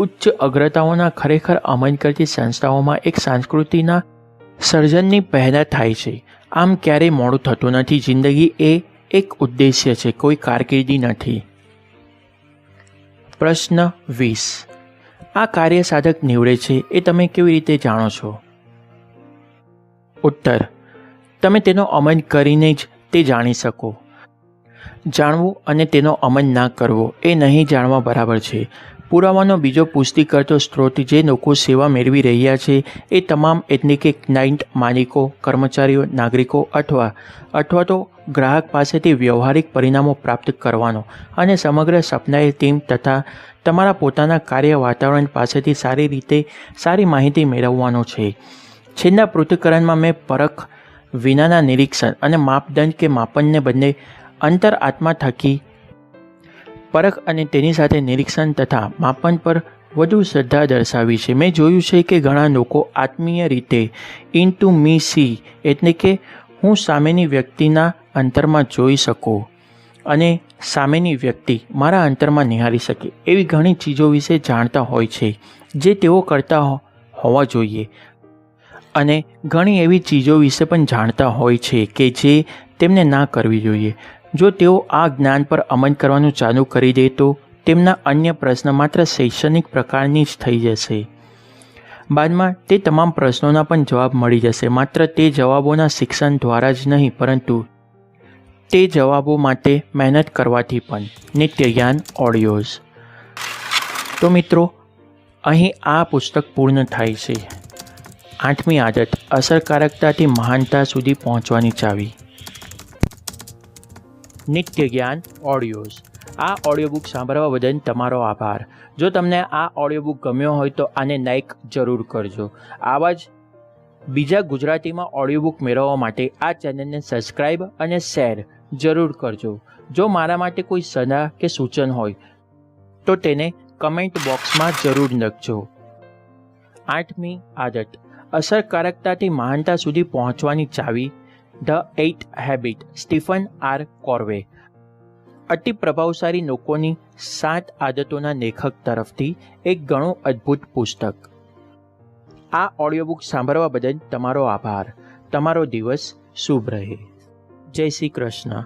ઉચ્ચ અગ્રતાઓના ખરેખર અમલ કરતી સંસ્થાઓમાં એક સંસ્કૃતિના સર્જનની પહેલાં થાય છે. આમ ક્યારેય મોડું થતું નથી. જિંદગી એ એક ઉદ્દેશ્ય છે, કોઈ કારકિર્દી નથી. પ્રશ્ન 20. આ કાર્ય સાધક નીવડે છે એ તમે કેવી રીતે જાણો છો? ઉત્તર: તમે તેનો અમલ કરીને જ તે જાણી શકો. જાણવું અને તેનો અમલ ના કરવો એ નહીં જાણવા બરાબર છે. પુરાવાનો બીજો પુષ્ટિ કરતો સ્ત્રોત જે લોકો સેવા મેળવી રહ્યા છે એ તમામ એટલે કે ક્લાયન્ટ, માલિકો, કર્મચારીઓ, નાગરિકો અથવા તો ગ્રાહક પાસેથી વ્યવહારિક પરિણામો પ્રાપ્ત કરવાનો અને સમગ્ર સપનાયેલ ટીમ તથા તમારા પોતાના કાર્ય વાતાવરણ પાસેથી સારી માહિતી મેળવવાનો છે. છેલ્લા પૃથ્થકરણમાં મેં પરખ વિનાના નિરીક્ષણ અને માપદંડ કે માપનને બદલે અંતર આત્મા થકી પરખ અને તેની સાથે નિરીક્ષણ તથા માપન પર વધુ શ્રદ્ધા દર્શાવી છે. મેં જોયું છે કે ઘણા લોકો આત્મીય રીતે ઇન્ટુ મી સી એટલે કે હું સામેની વ્યક્તિના અંતરમાં જોઈ શકું અને સામેની વ્યક્તિ મારા અંતરમાં નિહાળી શકે એવી ઘણી ચીજો વિશે જાણતા હોય છે જે તેઓ કરતા હોવા જોઈએ, અને ઘણી એવી ચીજો વિશે પણ જાણતા હોય છે કે જે તેમને ના કરવી જોઈએ. જો તેઓ આ જ્ઞાન પર અમલ કરવાનું ચાલુ કરી દે તો તેમના અન્ય પ્રશ્ન માત્ર શૈક્ષણિક પ્રકારની જ થઈ જશે. બાદમાં તે તમામ પ્રશ્નોના પણ જવાબ મળી જશે, માત્ર તે જવાબોના શિક્ષણ દ્વારા જ નહીં પરંતુ તે જવાબો માટે મહેનત કરવાથી પણ. નિત્ય જ્ઞાન ઓડિયોઝ. તો મિત્રો, અહીં આ પુસ્તક પૂર્ણ થાય છે. 8મી આદત, અસરકારકતાથી મહાનતા સુધી પહોંચવાની ચાવી. નિત્ય જ્ઞાન ઓડિયોઝ. આ ઓડિયો બુક સાંભળવા બદલ તમારો આભાર. જો તમને આ ઓડિયો બુક ગમ્યો હોય તો આને લાઈક જરૂર કરજો. આવા જ બીજા ગુજરાતીમાં ઓડિયો બુક મેળવવા માટે આ ચેનલને સબસ્ક્રાઈબ અને શેર જરૂર કરજો. જો મારા માટે કોઈ સલાહ કે સૂચન હોય તો તેને કમેન્ટ બોક્સમાં જરૂર લખજો. 8મી આદત, અસરકારકતાથી મહાનતા સુધી પહોંચવાની ચાવી. The 8th habit, Stephen R Covey. અતિ પ્રભાવશાળી લોકોની 7 આદતોના લેખક તરફથી એક ઘણું અદ્ભુત પુસ્તક. આ ઓડિયો બુક સાંભળવા બદલ તમારો આભાર. તમારો દિવસ શુભ રહે. જય શ્રી કૃષ્ણ.